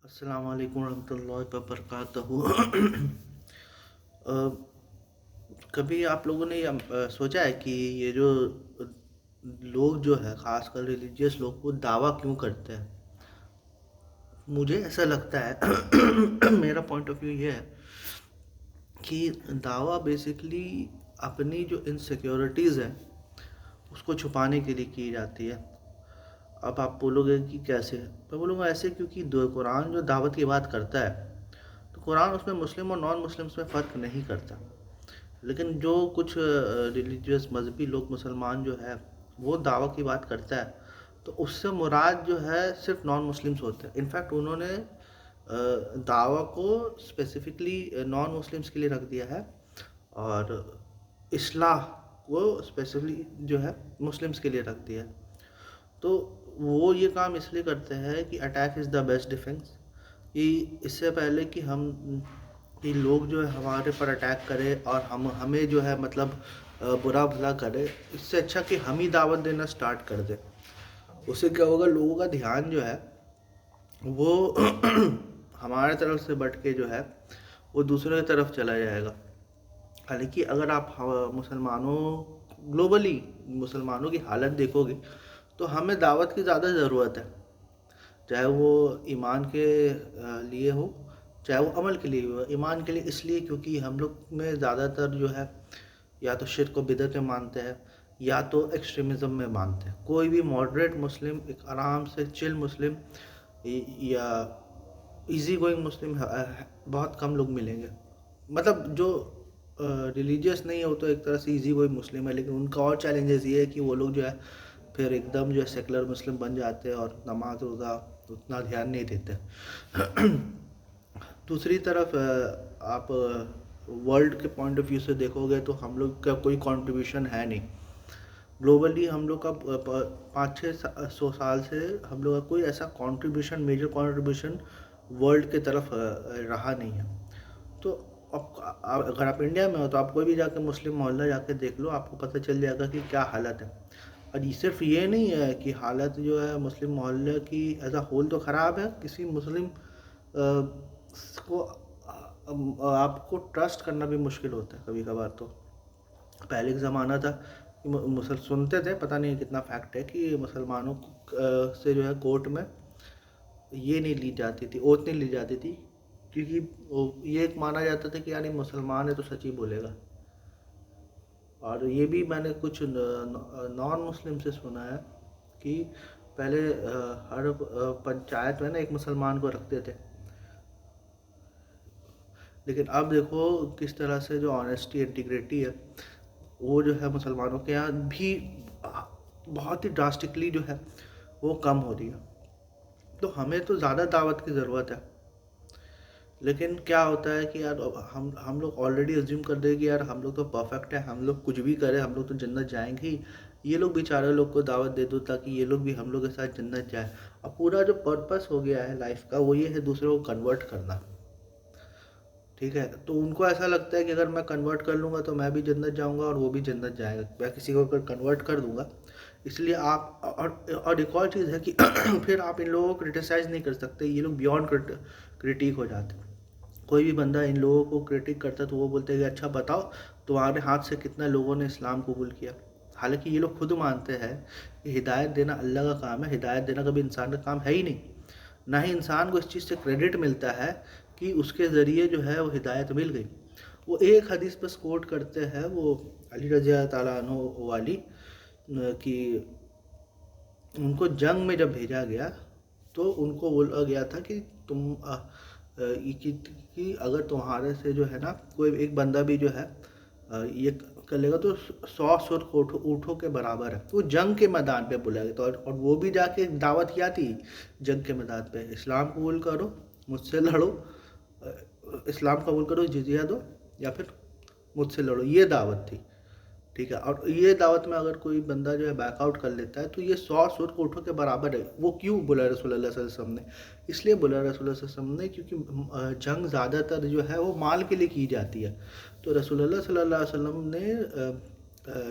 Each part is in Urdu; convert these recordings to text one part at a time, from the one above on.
السلام علیکم ورحمۃ اللہ وبرکاتہ۔ آ، کبھی آپ لوگوں نے یہ سوچا ہے کہ یہ جو لوگ جو ہے خاص کر ریلیجیس لوگ وہ دعویٰ کیوں کرتے ہیں؟ مجھے ایسا لگتا ہے میرا پوائنٹ آف ویو یہ ہے کہ دعویٰ بیسیکلی اپنی جو انسیکیورٹیز ہیں اس کو چھپانے کے لیے کی جاتی ہے۔ اب آپ بولو گے کہ کیسے؟ میں بولوں گا ایسے کیونکہ قرآن جو دعوت کی بات کرتا ہے تو قرآن اس میں مسلم اور نان مسلمس میں فرق نہیں کرتا، لیکن جو کچھ ریلیجیس مذہبی لوگ مسلمان جو ہے وہ دعوت کی بات کرتا ہے تو اس سے مراد جو ہے صرف نان مسلمس ہوتے ہیں۔ انفیکٹ انہوں نے دعویٰ کو اسپیسیفکلی نان مسلمس کے لیے رکھ دیا ہے اور اصلاح کو اسپیسیفکلی جو ہے مسلمس کے لیے رکھ دیا ہے۔ تو وہ یہ کام اس لیے کرتے ہیں کہ attack is the best defence, کہ اس سے پہلے کہ لوگ جو ہے ہمارے پر اٹیک کرے اور ہمیں جو ہے مطلب برا بھلا کرے، اس سے اچھا کہ ہم ہی دعوت دینا سٹارٹ کر دیں۔ اس سے کیا ہوگا، لوگوں کا دھیان جو ہے وہ ہمارے طرف سے بٹ کے جو ہے وہ دوسرے کی طرف چلا جائے گا۔ حالانکہ اگر آپ مسلمانوں گلوبلی مسلمانوں کی حالت دیکھو گے تو ہمیں دعوت کی زیادہ ضرورت ہے، چاہے وہ ایمان کے لیے ہو چاہے وہ عمل کے لیے ہو۔ ایمان کے لیے اس لیے کیونکہ ہم لوگ میں زیادہ تر جو ہے یا تو شرک و بدعت میں مانتے ہیں یا تو ایکسٹریمزم میں مانتے ہیں۔ کوئی بھی ماڈریٹ مسلم، ایک آرام سے چل مسلم یا ایزی گوئنگ مسلم بہت کم لوگ ملیں گے۔ مطلب جو ریلیجیس نہیں ہے وہ تو ایک طرح سے ایزی گوئنگ مسلم ہے، لیکن ان کا اور چیلنجز یہ ہے کہ وہ لوگ جو ہے پھر ایک دم جو ہے سیکولر مسلم بن جاتے ہیں اور نماز روزہ اتنا دھیان نہیں دیتے۔ دوسری طرف آپ ورلڈ کے پوائنٹ آف ویو سے دیکھو گے تو ہم لوگ کا کوئی کنٹریبیوشن ہے نہیں گلوبلی۔ ہم لوگ کا 500-600 سال سے ہم لوگ کا کوئی ایسا کنٹریبیوشن، میجر کنٹریبیوشن ورلڈ کے طرف رہا نہیں ہے۔ تو اگر آپ انڈیا میں ہو تو آپ کوئی بھی جا کے مسلم محلہ جا کے دیکھ لو، آپ کو پتہ چل جائے گا کہ کیا حالت ہے۔ اور صرف یہ نہیں ہے کہ حالت جو ہے مسلم محلے کی ایز اے ہول تو خراب ہے، کسی مسلم کو آپ کو ٹرسٹ کرنا بھی مشکل ہوتا ہے کبھی کبھار۔ تو پہلے ایک زمانہ تھا کہ سنتے تھے، پتہ نہیں کتنا فیکٹ ہے، کہ مسلمانوں سے جو ہے کورٹ میں یہ نہیں لی جاتی تھی، اوتھ نہیں لی جاتی تھی، کیونکہ یہ ایک مانا جاتا تھا کہ یعنی مسلمان ہے تو سچ ہی بولے گا۔ اور یہ بھی میں نے کچھ نان مسلم سے سنا ہے کہ پہلے ہر پنچایت میں نا ایک مسلمان کو رکھتے تھے، لیکن اب دیکھو کس طرح سے جو آنیسٹی انٹیگریٹی ہے وہ جو ہے مسلمانوں کے یہاں بھی بہت ہی ڈراسٹکلی جو ہے وہ کم ہو رہی ہے۔ تو ہمیں تو زیادہ دعوت کی ضرورت ہے، لیکن کیا ہوتا ہے کہ یار ہم لوگ آلریڈی ازیوم کر دیں کہ یار ہم لوگ تو پرفیکٹ ہے، ہم لوگ کچھ بھی کریں ہم لوگ تو جنت جائیں گے ہی، یہ لوگ بیچارے لوگ کو دعوت دے دو تاکہ یہ لوگ بھی ہم لوگ کے ساتھ جنت جائیں۔ اب پورا جو پرپس ہو گیا ہے لائف کا وہ یہ ہے دوسروں کو کنورٹ کرنا، ٹھیک ہے؟ تو ان کو ایسا لگتا ہے کہ اگر میں کنورٹ کر لوں گا تو میں بھی جنت جاؤں گا اور وہ بھی جنت جائے گا، میں کسی کو اگر کنورٹ کر دوں گا۔ اس لیے آپ اور ایک اور چیز ہے کہ پھر آپ ان لوگوں کو کرٹیسائز نہیں کر سکتے، یہ لوگ بیونڈ کرٹیک ہو جاتے ہیں۔ کوئی بھی بندہ ان لوگوں کو کرٹک کرتا ہے تو وہ بولتے ہیں کہ اچھا بتاؤ تمہارے ہاتھ سے کتنا لوگوں نے اسلام قبول کیا، حالانکہ یہ لوگ خود مانتے ہیں کہ ہدایت دینا اللہ کا کام ہے، ہدایت دینا کبھی انسان کا کام ہے ہی نہیں، نہ ہی انسان کو اس چیز سے کریڈٹ ملتا ہے کہ اس کے ذریعے جو ہے وہ ہدایت مل گئی۔ وہ ایک حدیث بس کوٹ کرتے ہیں، وہ علی رضی اللہ تعالیٰ عنہ والی، کہ ان کو جنگ میں جب بھیجا گیا تو ان کو بولا گیا تھا کہ تم کہ اگر تمہارے سے جو ہے نا کوئی ایک بندہ بھی جو ہے یہ کر لے گا تو 100 سرخ اونٹوں کے برابر ہے۔ وہ جنگ کے میدان پہ بلایا گیا تھا اور وہ بھی جا کے دعوت کیا تھی جنگ کے میدان پہ، اسلام قبول کرو، مجھ سے لڑو، اسلام قبول کرو، جزیہ دو، یا پھر مجھ سے لڑو، یہ دعوت تھی، ٹھیک ہے؟ اور یہ دعوت میں اگر کوئی بندہ جو ہے بیک آؤٹ کر لیتا ہے تو یہ 100 سرخ اونٹوں کے برابر ہے۔ وہ کیوں بولا رسول اللہ صلی اللہ علیہ وسلم نے؟ اس لیے بولا رسول اللہ صلی اللہ علیہ وسلم نے کیونکہ جنگ زیادہ تر جو ہے وہ مال کے لیے کی جاتی ہے۔ تو رسول اللہ صلی اللہ علیہ وسلم نے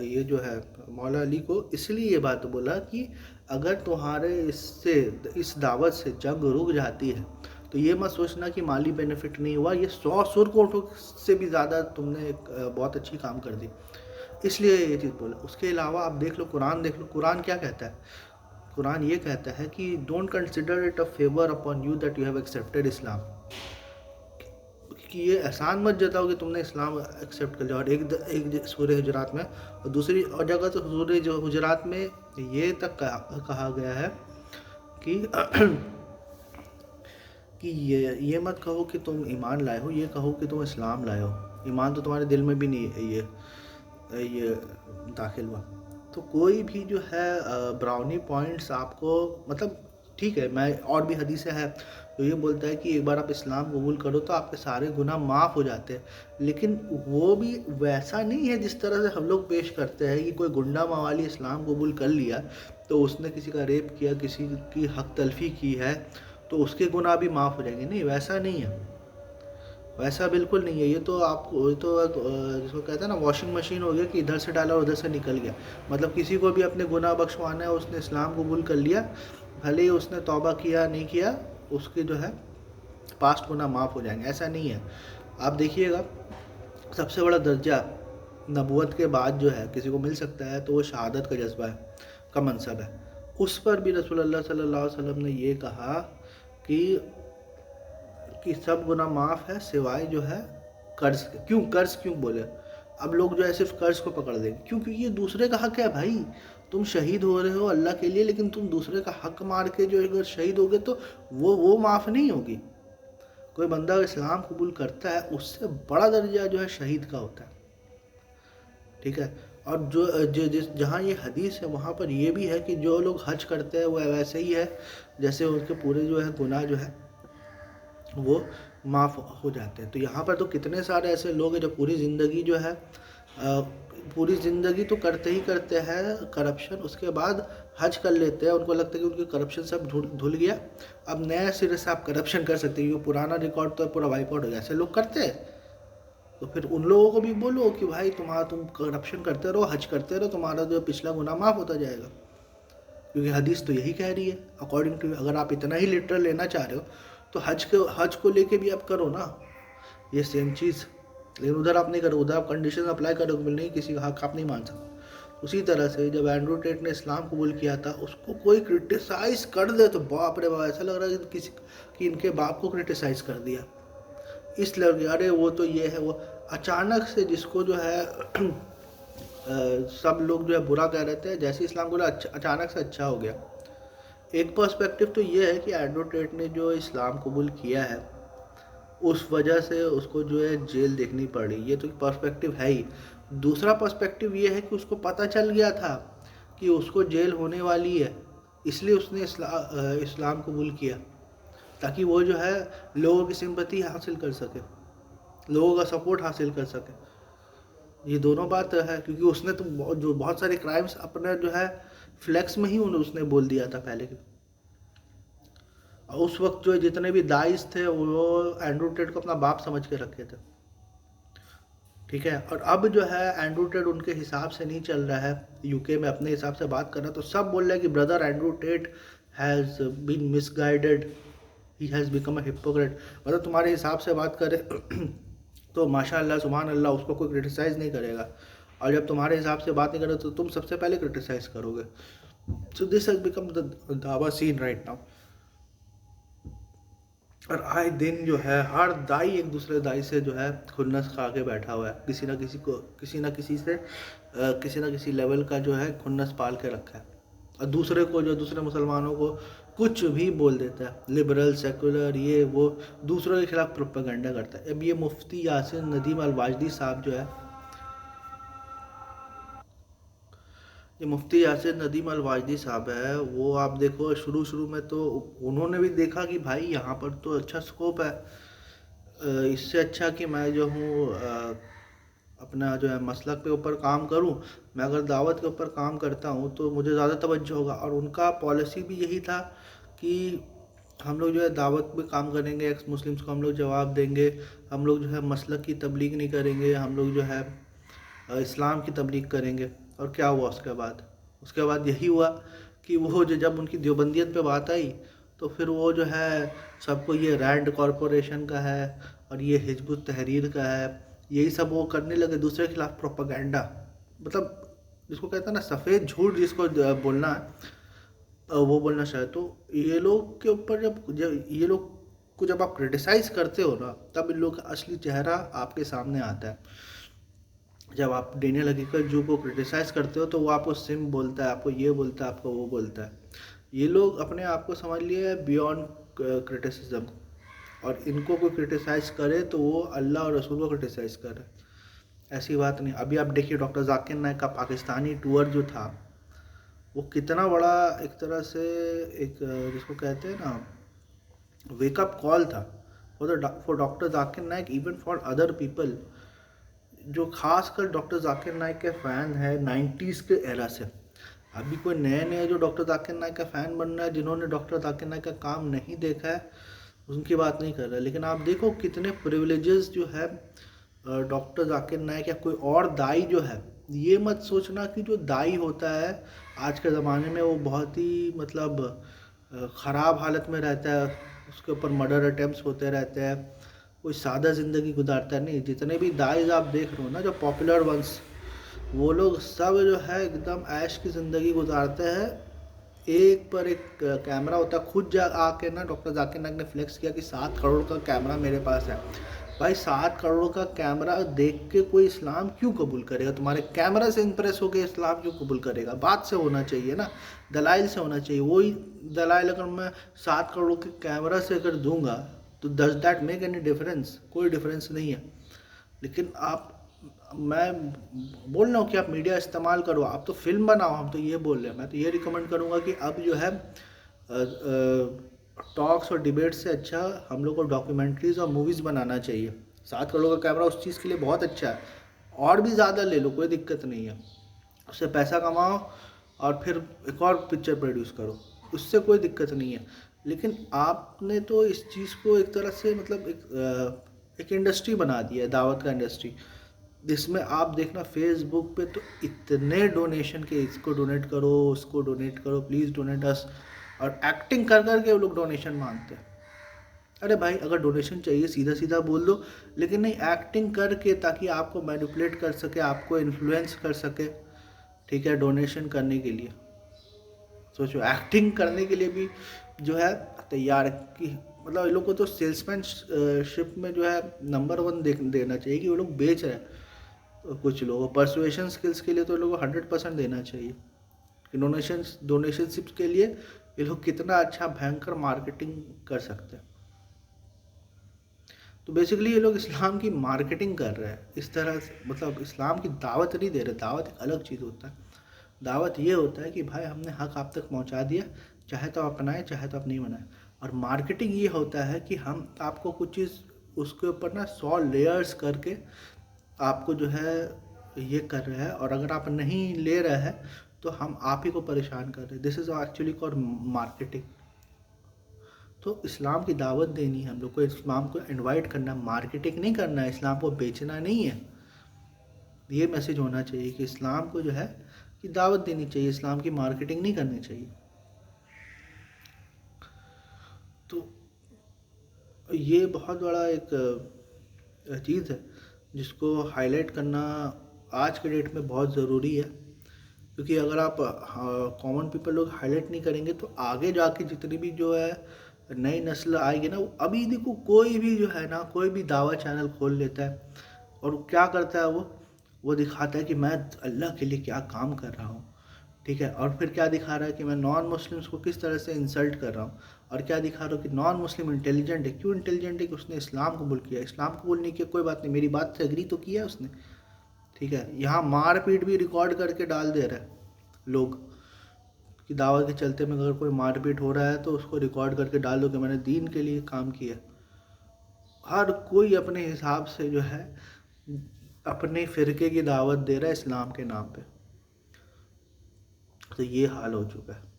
یہ جو ہے مولا علی کو اس لیے یہ بات بولا کہ اگر تمہارے اس دعوت سے جنگ رک جاتی ہے تو یہ مت سوچنا کہ مالی بینیفٹ نہیں ہوا، یہ 100 سرخ سے بھی زیادہ تم نے ایک بہت اچھی کام کر دی، اس لیے یہ چیز بولا۔ اس کے علاوہ آپ دیکھ لو قرآن، دیکھ لو قرآن کیا کہتا ہے۔ قرآن یہ کہتا ہے کہ don't consider it a favour upon you that you have accepted Islam, کہ یہ احسان مت جتاؤ کہ تم نے اسلام ایکسیپٹ کر لیا۔ اور ایک سورہ حجرات میں، اور دوسری اور جگہ تو سورہ حجرات میں یہ تک کہا گیا ہے کہ کہ یہ مت کہو کہ تم ایمان لائے ہو، یہ کہو کہ تم اسلام لائے ہو، ایمان تو تمہارے دل میں بھی نہیں یہ داخل ہوا۔ تو کوئی بھی جو ہے براؤنی پوائنٹس آپ کو، مطلب ٹھیک ہے، میں اور بھی حدیثیں ہیں تو یہ بولتا ہے کہ ایک بار آپ اسلام قبول کرو تو آپ کے سارے گناہ معاف ہو جاتے ہیں، لیکن وہ بھی ویسا نہیں ہے جس طرح سے ہم لوگ پیش کرتے ہیں کہ کوئی گنڈا موالی اسلام قبول کر لیا تو اس نے کسی کا ریپ کیا، کسی کی حق تلفی کی ہے تو اس کے گناہ بھی معاف ہو جائیں گے۔ نہیں، ویسا نہیں ہے، ویسا بالکل نہیں ہے۔ یہ تو آپ کو، یہ تو جس کو کہتے ہیں نا واشنگ مشین ہو گیا کہ ادھر سے ڈالا اور ادھر سے نکل گیا۔ مطلب کسی کو بھی اپنے گناہ بخشوانا ہے، اس نے اسلام قبول کر لیا، بھلے ہی اس نے توبہ کیا نہیں کیا، اس کے جو ہے پاسٹ گناہ معاف ہو جائیں گے، ایسا نہیں ہے۔ آپ دیکھیے گا سب سے بڑا درجہ نبوت کے بعد جو ہے کسی کو مل سکتا ہے تو وہ شہادت کا جذبہ ہے، کا منصب ہے۔ اس پر بھی رسول اللہ صلی اللہ علیہ وسلم نے یہ کہا کہ سب گناہ معاف ہے سوائے جو ہے قرض کے۔ کیوں قرض کیوں بولے؟ اب لوگ جو ہے صرف قرض کو پکڑ دیں گے، کیونکہ یہ دوسرے کا حق ہے بھائی، تم شہید ہو رہے ہو اللہ کے لیے، لیکن تم دوسرے کا حق مار کے جو اگر شہید ہوگے تو وہ معاف نہیں ہوگی۔ کوئی بندہ اسلام قبول کرتا ہے اس سے بڑا درجہ جو ہے شہید کا ہوتا ہے، ٹھیک ہے۔ اور جہاں یہ حدیث ہے وہاں پر یہ بھی ہے کہ جو لوگ حج کرتے ہیں وہ ویسے ہی ہے جیسے ان کے پورے جو ہے گناہ جو ہے وہ معاف ہو جاتے ہیں۔ تو یہاں پر تو کتنے سارے ایسے لوگ ہیں جو پوری زندگی جو ہے پوری زندگی تو کرتے ہی کرتے ہیں کرپشن، اس کے بعد حج کر لیتے ہیں، ان کو لگتا ہے کہ ان کی کرپشن سب دھل گیا، اب نئے سرے سے آپ کرپشن کر سکتے ہیں، یہ پرانا ریکارڈ تو پورا وائپ آؤٹ ہو گیا۔ ایسے لوگ کرتے ہیں تو پھر ان لوگوں کو بھی بولو کہ بھائی تم کرپشن کرتے رہو، حج کرتے رہو، تمہارا جو پچھلا گناہ معاف ہوتا جائے گا، کیونکہ حدیث تو یہی کہہ رہی ہے اکارڈنگ ٹو۔ اگر آپ اتنا ہی لٹرل لینا چاہ رہے ہو تو حج کو لے کے بھی آپ کرو نا یہ سیم چیز، لیکن ادھر آپ نہیں کرو، ادھر آپ کنڈیشن اپلائی کرو کہ نہیں کسی کا حق آپ نہیں مان سکتے۔ اسی طرح سے جب اینڈرو ٹیٹ نے اسلام قبول کیا تھا، اس کو کوئی کرٹیسائز کر دے تو باپ رے باپ، ایسا لگ رہا ہے کہ ان کے باپ کو کرٹیسائز کر دیا، اس لگے ارے وہ تو یہ ہے وہ، اچانک سے جس کو جو ہے سب لوگ جو ہے برا کہہ رہے تھے، جیسے اسلام کو اچانک سے اچھا ہو گیا۔ ایک پرسپیکٹیو تو یہ ہے کہ اینڈرو ٹیٹ نے جو اسلام قبول کیا ہے اس وجہ سے اس کو جو ہے جیل دیکھنی پڑی، یہ تو پرسپیکٹیو ہے ہی۔ دوسرا پرسپیکٹیو یہ ہے کہ اس کو پتہ چل گیا تھا کہ اس کو جیل ہونے والی ہے، اس لیے اس نے اسلام قبول کیا تاکہ وہ جو ہے لوگوں کی سمپتی حاصل کر سکے، لوگوں کا سپورٹ حاصل کر سکے۔ یہ دونوں بات ہے، کیونکہ اس نے تو جو بہت سارے کرائمز اپنے جو ہے فلیکس میں ہی اس نے بول دیا تھا پہلے کے۔ اس وقت جو جتنے بھی دائس تھے وہ اینڈرو ٹیٹ کو اپنا باپ سمجھ کے رکھے تھے، ٹھیک ہے۔ اور اب جو ہے اینڈرو ٹیٹ ان کے حساب سے نہیں چل رہا ہے، یو کے میں اپنے حساب سے بات کر رہا ہے، تو سب بول رہے ہیں کہ brother Andrew Tate has been misguided, he has become a hypocrite. مطلب تمہارے حساب سے بات کرے تو ماشاء اللہ سبحان اللہ اس کو کوئی کرٹیسائز نہیں کرے گا، اور جب تمہارے حساب سے بات نہیں کرے تو تم سب سے پہلے کرٹیسائز کرو گے۔ سو دس ہیز بیکم دا دعویٰ سین رائٹ ناؤ۔ اور آئے دن جو ہے ہر دائی ایک دوسرے دائی سے جو ہے کھنس کھا کے بیٹھا ہوا ہے، کسی نہ کسی لیول کا جو ہے کھنس پال کے رکھا ہے، اور دوسرے کو جو دوسرے مسلمانوں کو کچھ بھی بول دیتا ہے، لبرل سیکولر یہ وہ، دوسروں کے خلاف پروپیگنڈا کرتا ہے۔ اب یہ مفتی یاسین ندیم الواجدی صاحب جو ہے، یہ مفتی یاسین ندیم الواجدی صاحب ہے، وہ آپ دیکھو شروع میں تو انہوں نے بھی دیکھا کہ بھائی یہاں پر تو اچھا سکوپ ہے، اس سے اچھا کہ میں جو ہوں اپنا جو ہے مسلک پہ اوپر کام کروں، میں اگر دعوت کے اوپر کام کرتا ہوں تو مجھے زیادہ توجہ ہوگا۔ اور ان کا پالیسی بھی یہی تھا کہ ہم لوگ جو ہے دعوت میں کام کریں گے، ایکس مسلمس کو ہم لوگ جواب دیں گے، ہم لوگ جو ہے مسلک کی تبلیغ نہیں کریں گے، ہم لوگ جو ہے اسلام کی تبلیغ کریں گے۔ اور کیا ہوا اس کے بعد یہی ہوا کہ وہ جب ان کی دیوبندیت پہ بات آئی تو پھر وہ جو ہے سب کو یہ رینڈ کارپوریشن کا ہے اور یہ حزب التحریر کا ہے، یہی سب وہ کرنے لگے دوسرے کے خلاف پروپیگنڈا، مطلب جس کو کہتے ہیں نا سفید جھوٹ جس کو بولنا ہے وہ بولنا چاہے، تو یہ لوگ کے اوپر جب یہ لوگ کو جب آپ کرٹیسائز کرتے ہو نا تب ان لوگ کا اصلی چہرہ آپ کے سامنے آتا ہے۔ جب آپ ڈینیل حقیقت جو کو کرٹیسائز کرتے ہو تو وہ آپ کو سم بولتا ہے، آپ کو یہ بولتا ہے، آپ کو وہ بولتا ہے۔ یہ لوگ اپنے آپ کو سمجھ لیے ہے بیونڈ کرٹیسزم، اور ان کو کوئی کرٹیسائز کرے تو وہ اللہ اور رسول کو کرٹیسائز کرے، ایسی بات نہیں۔ ابھی آپ دیکھیے ڈاکٹر ذاکر نائک کا پاکستانی ٹور جو تھا وہ کتنا بڑا ایک طرح سے ایک جس کو کہتے ہیں نا ویک اپ کال تھا for doctor Zakir Naik, even for other people جو خاص کر ڈاکٹر ذاکر نائک کے فین ہے 90s کے ایرا سے۔ ابھی کوئی نئے جو ڈاکٹر ذاکر نائک کا فین بن رہا ہے، جنہوں نے ڈاکٹر ذاکر نائک کا کام نہیں دیکھا ہے ان کی بات نہیں کر رہا، لیکن آپ دیکھو کتنے پریولیجز جو ہے ڈاکٹر ذاکر نائک یا کوئی اور دائی جو ہے، یہ مت سوچنا کہ جو دائی ہوتا ہے آج کے زمانے میں وہ بہت ہی مطلب خراب حالت میں رہتا ہے، اس کے اوپر مرڈر اٹیمپٹس ہوتے رہتے ہیں، کوئی سادہ زندگی گزارتا ہے، نہیں۔ جتنے بھی دائز آپ دیکھ رہے ہو نا جو پاپولر ونس، وہ لوگ سب جو ہے ایک دم عیش کی زندگی گزارتے ہیں، ایک پر ایک کیمرہ ہوتا ہے۔ خود آ کے نا ڈاکٹر ذاکر نائک نے فلیکس کیا کہ 7 کروڑ کا کیمرہ میرے پاس ہے۔ بھائی 7 کروڑ کا کیمرہ دیکھ کے کوئی اسلام کیوں قبول کرے گا؟ تمہارے کیمرہ سے امپریس ہو کے اسلام کیوں قبول کرے گا؟ بات سے ہونا چاہیے نا، دلائل سے ہونا چاہیے۔ وہی دلائل اگر میں 7 کروڑ کے کیمرہ سے اگر دوں گا تو does that make any difference? کوئی ڈفرینس نہیں ہے۔ لیکن میں بول رہا ہوں کہ آپ میڈیا استعمال کرو، آپ تو فلم بناؤ، ہم تو یہ بول رہے ہیں۔ میں تو یہ ریکمنڈ کروں گا کہ اب جو ہے ٹاکس اور ڈیبیٹ سے اچھا ہم لوگ کو ڈاکیومنٹریز اور موویز بنانا چاہیے۔ 7 کروڑ کا کیمرہ اس چیز کے لیے بہت اچھا ہے، اور بھی زیادہ لے لو، کوئی دقت نہیں ہے، اس سے پیسہ کماؤ اور پھر ایک اور پکچر پروڈیوس کرو، اس سے کوئی دقت نہیں ہے۔ لیکن آپ نے تو اس چیز کو ایک طرح سے مطلب ایک انڈسٹری بنا دیا ہے، دعوت کا انڈسٹری، جس میں آپ دیکھنا فیس بک پہ تو اتنے ڈونیشن کے اس کو ڈونیٹ کرو، اس کو ڈونیٹ کرو، پلیز ڈونیٹ اس، اور ایکٹنگ کر کے وہ لوگ ڈونیشن مانگتے ہیں۔ ارے بھائی اگر ڈونیشن چاہیے سیدھا سیدھا بول دو، لیکن نہیں ایکٹنگ کر کے تاکہ آپ کو مینیپولیٹ کر سکے، آپ کو انفلوئنس کر سکے، ٹھیک ہے، ڈونیشن کرنے کے لیے۔ سوچو ایکٹنگ کرنے کے لیے بھی جو ہے تیار کی، مطلب ان لوگ کو تو سیلس مین شپ میں جو ہے نمبر 1 دینا چاہیے کہ وہ لوگ بیچ رہے ہیں۔ کچھ لوگوں پرسویشن سکلز کے لیے تو لوگوں کو 100% دینا چاہیے کہ ڈونیشن شپ کے لیے یہ لوگ کتنا اچھا بھینکر مارکیٹنگ کر سکتے ہیں۔ تو بیسیکلی یہ لوگ اسلام کی مارکیٹنگ کر رہے ہیں اس طرح سے، مطلب اسلام کی دعوت نہیں دے رہے۔ دعوت ایک الگ چیز ہوتا ہے، دعوت یہ ہوتا ہے کہ بھائی ہم نے حق آپ تک پہنچا دیا، چاہے تو آپ اپنائیں چاہے تو آپ نہیں بنائیں۔ اور مارکیٹنگ یہ ہوتا ہے کہ ہم آپ کو کچھ چیز اس کے اوپر نا 100 لیئرز کر کے آپ کو جو ہے یہ کر رہے ہیں، اور اگر آپ نہیں لے رہے ہیں تو ہم آپ ہی کو پریشان کر رہے ہیں۔ دس از ایکچولی کالڈ مارکیٹنگ۔ تو اسلام کی دعوت دینی ہے ہم لوگ کو، اسلام کو انوائٹ کرنا، مارکیٹنگ نہیں کرنا ہے، اسلام کو بیچنا نہیں ہے۔ یہ میسیج ہونا چاہیے کہ اسلام کو جو ہے کہ دعوت دینی چاہیے، اسلام کی مارکیٹنگ نہیں کرنی چاہیے۔ تو یہ بہت بڑا ایک چیز ہے جس کو ہائی لائٹ کرنا آج کے ڈیٹ میں بہت ضروری ہے، کیونکہ اگر آپ کامن پیپل لوگ ہائی لائٹ نہیں کریں گے تو آگے جا کے جتنی بھی جو ہے نئی نسل آئے گی نا، ابھی دیکھو کوئی بھی جو ہے نا کوئی بھی دعویٰ چینل کھول لیتا ہے اور کیا کرتا ہے، وہ دکھاتا ہے کہ میں اللہ کے لیے کیا کام کر رہا ہوں، ٹھیک ہے، اور پھر کیا دکھا رہا ہے کہ میں نان مسلمس کو کس طرح سے انسلٹ کر رہا ہوں، اور کیا دکھا رہا ہوں کہ نان مسلم انٹیلیجنٹ ہے۔ کیوں انٹیلیجنٹ ہے؟ کہ اس نے اسلام قبول کیا۔ اسلام قبول نہیں کیا کوئی بات نہیں، میری بات سے اگری تو کیا اس نے، ٹھیک ہے۔ یہاں مار پیٹ بھی ریکارڈ کر کے ڈال دے رہے ہیں لوگ کہ دعوت کے چلتے میں اگر کوئی مار پیٹ ہو رہا ہے تو اس کو ریکارڈ کر کے ڈال دو کہ میں نے دین کے لیے کام کیا۔ ہر کوئی اپنے حساب سے جو ہے اپنے فرقے کی دعوت دے رہا ہے اسلام کے نام پہ، تو یہ حال ہو چکا ہے۔